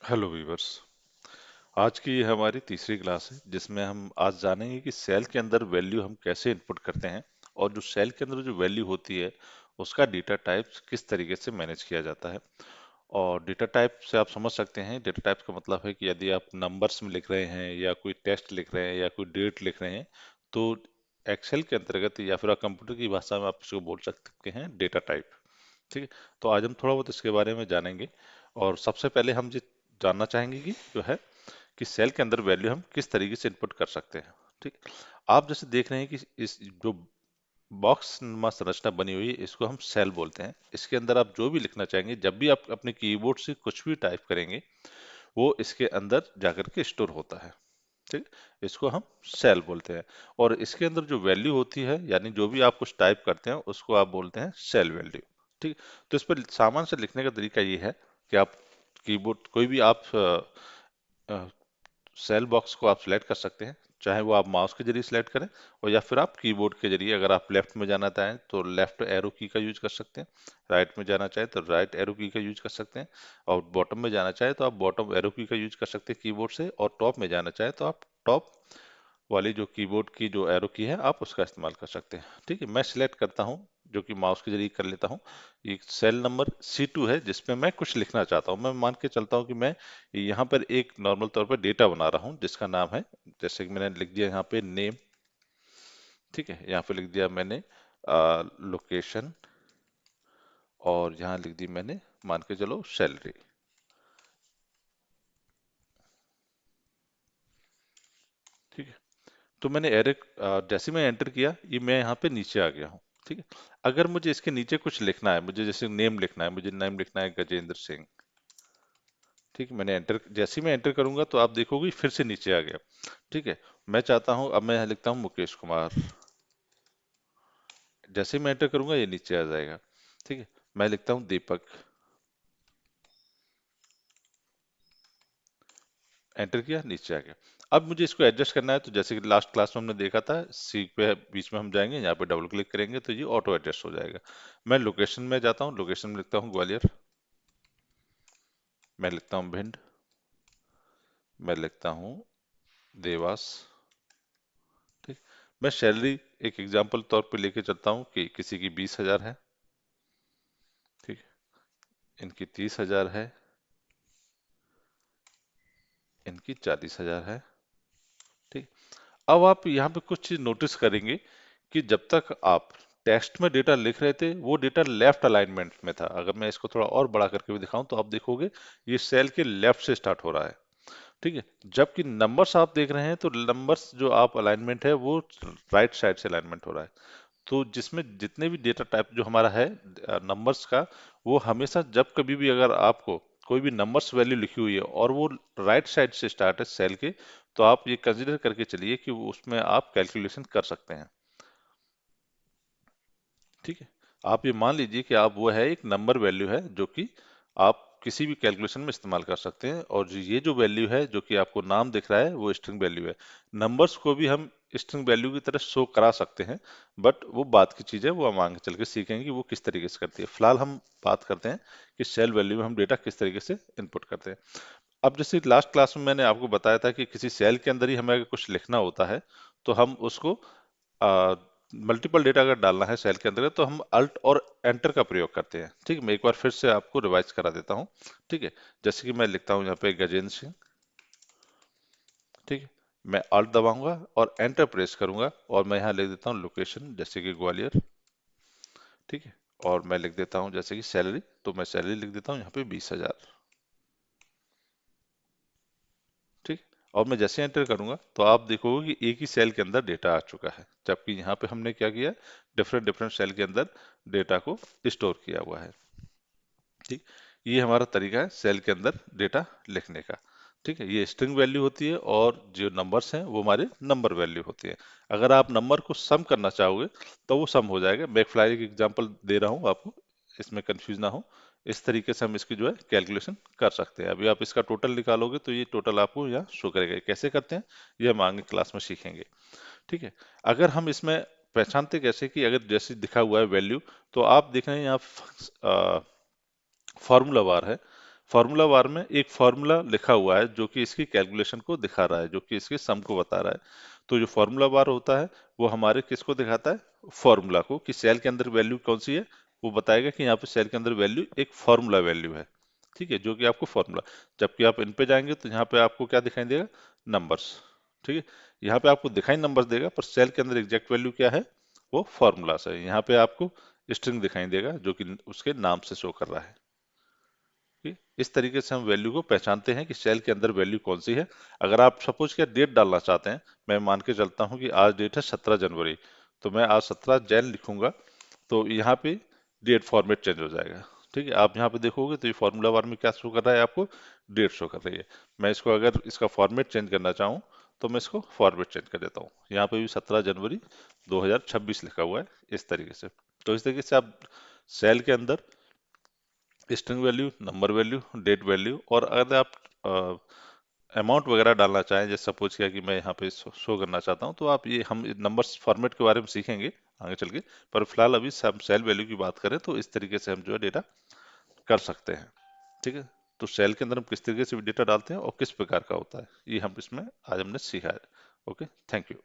Hello viewers. आज की ये हमारी तीसरी क्लास है जिसमें हम आज जानेंगे कि सेल के अंदर वैल्यू हम कैसे इनपुट करते हैं और जो सेल के अंदर जो वैल्यू होती है उसका डेटा टाइप्स किस तरीके से मैनेज किया जाता है। और डेटा टाइप से आप समझ सकते हैं, डेटा टाइप का मतलब है कि यदि आप नंबर्स में लिख रहे हैं या कोई टेक्स्ट लिख रहे हैं या कोई डेट लिख रहे हैं तो एक्सेल के अंतर्गत या फिर आप कंप्यूटर की भाषा में आप इसको बोल सकते हैं डेटा टाइप। ठीक है। तो आज हम थोड़ा बहुत इसके बारे में जानेंगे। और सबसे पहले हम ये जानना चाहेंगे कि जो है कि सेल के अंदर वैल्यू हम किस तरीके से इनपुट कर सकते हैं। ठीक। आप जैसे देख रहे हैं कि इस जो बॉक्स नुमा संरचना बनी हुई है इसको हम सेल बोलते हैं। इसके अंदर आप जो भी लिखना चाहेंगे, जब भी आप अपने कीबोर्ड से कुछ भी टाइप करेंगे वो इसके अंदर जाकर के स्टोर होता है। ठीक। इसको हम सेल बोलते हैं। और इसके अंदर जो वैल्यू होती है यानी जो भी आप कुछ टाइप करते हैं उसको आप बोलते हैं सेल वैल्यू। ठीक। तो इस पर सामान से लिखने का तरीका ये है कि आप कीबोर्ड कोई भी आप सेल बॉक्स को आप सिलेक्ट कर सकते हैं, चाहे वो आप माउस के जरिए सिलेक्ट करें और या फिर आप कीबोर्ड के जरिए। अगर आप लेफ्ट में जाना चाहें तो लेफ्ट एरो की का यूज कर सकते हैं, राइट में जाना चाहें तो राइट एरो की का यूज कर सकते हैं, और बॉटम में जाना चाहें तो आप बॉटम एरो की का यूज कर सकते हैं कीबोर्ड से, और टॉप में जाना चाहें तो आप टॉप वाली जो कीबोर्ड की जो एरो की है आप उसका इस्तेमाल कर सकते हैं। ठीक है। मैं सिलेक्ट करता हूँ, जो कि माउस के जरिए कर लेता हूँ। ये सेल नंबर C2 है जिसमें मैं कुछ लिखना चाहता हूँ। मैं मान के चलता हूँ कि मैं यहाँ पर एक नॉर्मल तौर पर डेटा बना रहा हूँ जिसका नाम है, जैसे कि मैंने लिख दिया यहाँ पे नेम। ठीक है। यहाँ पे लिख दिया मैंने लोकेशन, और यहाँ लिख दी मैंने, मान के चलो, सैलरी। ठीक है। तो मैंने एरे जैसे मैं एंटर किया ये मैं यहाँ पे नीचे आ गया हूँ। ठीक है। अगर मुझे इसके नीचे कुछ लिखना है, मुझे जैसे नेम लिखना है, मुझे नेम लिखना है गजेंद्र सिंह। ठीक है। मैंने एंटर, जैसे ही मैं एंटर करूंगा तो आप देखोगे फिर से नीचे आ गया। ठीक है। मैं चाहता हूं, अब मैं यहाँ लिखता हूँ मुकेश कुमार। जैसे ही मैं एंटर करूंगा ये नीचे आ जाएगा। ठीक है। मैं लिखता हूँ दीपक। एंटर किया, नीचे आ गया। अब मुझे इसको एडजस्ट करना है तो जैसे कि लास्ट क्लास में हमने देखा था, सी पे बीच में हम जाएंगे, यहाँ पे डबल क्लिक करेंगे तो ये ऑटो एडजस्ट हो जाएगा। मैं लोकेशन में जाता हूँ, लोकेशन में लिखता हूँ ग्वालियर। मैं लिखता हूँ भिंड। मैं लिखता हूँ देवास। ठीक। मैं सैलरी एक एग्जाम्पल तौर पे लेके चलता हूँ कि किसी की 20,000 है। ठीक। इनकी 30,000 है। इनकी 40,000 है। ठीक। अब आप यहाँ पे कुछ चीज नोटिस करेंगे कि जब तक आप टेक्स्ट में डेटा लिख रहे थे वो डेटा लेफ्ट अलाइनमेंट में था। अगर मैं इसको थोड़ा और बड़ा करके भी दिखाऊं तो आप देखोगे ये सेल के लेफ्ट से स्टार्ट हो रहा है। ठीक है। जबकि नंबर्स आप देख रहे हैं तो नंबर्स जो आप अलाइनमेंट है वो राइट साइड से अलाइनमेंट हो रहा है। तो जिसमें जितने भी डेटा टाइप जो हमारा है नंबर्स का, वो हमेशा जब कभी भी अगर आपको कोई भी नंबर्स वैल्यू लिखी हुई है और वो राइट साइड से स्टार्ट है सेल के, तो आप ये कंसीडर करके चलिए कि उसमें आप कैलकुलेशन कर सकते हैं। ठीक है। आप ये मान लीजिए कि आप, वो है एक नंबर वैल्यू है जो कि आप किसी भी कैलकुलेशन में इस्तेमाल कर सकते हैं, और ये जो वैल्यू है जो कि आपको नाम दिख रहा है वो स्ट्रिंग वैल्यू है। नंबर्स को भी हम स्ट्रिंग वैल्यू की तरह शो करा सकते हैं, बट वो बात की चीज़ है, वो हम आगे चल के सीखेंगे कि वो किस तरीके से करती है। फिलहाल हम बात करते हैं कि सेल वैल्यू में हम डेटा किस तरीके से इनपुट करते हैं। अब जैसे लास्ट क्लास में मैंने आपको बताया था कि किसी सेल के अंदर ही हमें अगर कुछ लिखना होता है तो हम उसको, मल्टीपल डेटा अगर डालना है सेल के अंदर तो हम अल्ट और एंटर का प्रयोग करते हैं। ठीक है। मैं एक बार फिर से आपको रिवाइज करा देता हूँ। ठीक है। जैसे कि मैं लिखता हूँ यहाँ पे गजेंद्र सिंह। ठीक है। मैं अल्ट दबाऊंगा और एंटर प्रेस करूंगा और मैं यहाँ लिख देता हूँ लोकेशन, जैसे कि ग्वालियर। ठीक है। और मैं लिख देता हूँ जैसे कि सैलरी, तो मैं सैलरी लिख देता हूँ यहाँ पे 20,000। ठीक। और मैं जैसे एंटर करूंगा तो आप देखोगे कि एक ही सेल के अंदर डेटा आ चुका है, जबकि यहाँ पे हमने क्या किया, डिफरेंट डिफरेंट सेल के अंदर डेटा को स्टोर किया हुआ है। ठीक। ये हमारा तरीका है सेल के अंदर डेटा लिखने का। ठीक है। ये स्ट्रिंग वैल्यू होती है और जो नंबर्स हैं वो हमारे नंबर वैल्यू होती है। अगर आप नंबर को सम करना चाहोगे तो वो सम हो जाएगा। मैं फ्लाई एक एग्जांपल दे रहा हूँ आपको, इसमें कंफ्यूज ना हो। इस तरीके से हम इसकी जो है कैलकुलेशन कर सकते हैं। अभी आप इसका टोटल निकालोगे तो ये टोटल आपको यहाँ शो करेगा। ये कैसे करते हैं ये हम आगे क्लास में सीखेंगे। ठीक है। अगर हम इसमें पहचानते कैसे कि अगर जैसे दिखा हुआ है वैल्यू, तो आप देख रहे हैं यहाँ फार्मूला बार है। फॉर्मूला बार में एक फॉर्मूला लिखा हुआ है जो कि इसकी कैलकुलेशन को दिखा रहा है, जो कि इसके सम को बता रहा है। तो जो फॉर्मूला बार होता है वो हमारे किसको दिखाता है, फॉर्मूला को, कि सेल के अंदर वैल्यू कौन सी है। वो बताएगा कि यहाँ पे सेल के अंदर वैल्यू एक फॉर्मूला वैल्यू है, ठीक है, जो कि आपको फॉर्मूला। जबकि आप इन पे जाएंगे तो यहाँ पे आपको क्या दिखाई देगा, नंबर्स, ठीक है। यहाँ पे आपको दिखाई नंबर्स देगा, पर सेल के अंदर एग्जैक्ट वैल्यू क्या है, वो फॉर्मूलास है। यहाँ पे आपको स्ट्रिंग दिखाई देगा जो कि उसके नाम से शो कर रहा है। ठीक है? इस तरीके से हम वैल्यू को पहचानते हैं कि सेल के अंदर वैल्यू कौन सी है। अगर आप सपोज क्या डेट डालना चाहते हैं, मैं मान के चलता हूँ कि आज डेट है 17 जनवरी, तो मैं आज 17 जैन लिखूंगा, तो यहाँ पे डेट फॉर्मेट चेंज हो जाएगा। ठीक है, आप यहाँ पे देखोगे तो ये फॉर्मूला बार में क्या शो कर रहा है, आपको डेट शो कर रही है। मैं इसको अगर इसका फॉर्मेट चेंज करना चाहूँ तो मैं इसको फॉर्मेट चेंज कर देता हूँ, यहाँ पे भी 17 जनवरी 2026 लिखा हुआ है, इस तरीके से। तो इस तरीके से आप सेल के अंदर string value, number value, date value, और अगर आप अमाउंट वगैरह डालना चाहें, जैसे सपोज किया कि मैं यहाँ पे शो करना चाहता हूँ, तो आप ये, हम नंबर्स फॉर्मेट के बारे में सीखेंगे आगे चल के। पर फिलहाल अभी हम सेल वैल्यू की बात करें तो इस तरीके से हम जो है डेटा कर सकते हैं। ठीक है, तो सेल के अंदर हम किस तरीके से डेटा डालते हैं और किस प्रकार का होता है, ये हम इसमें आज हमने सीखा है। Okay, thank you.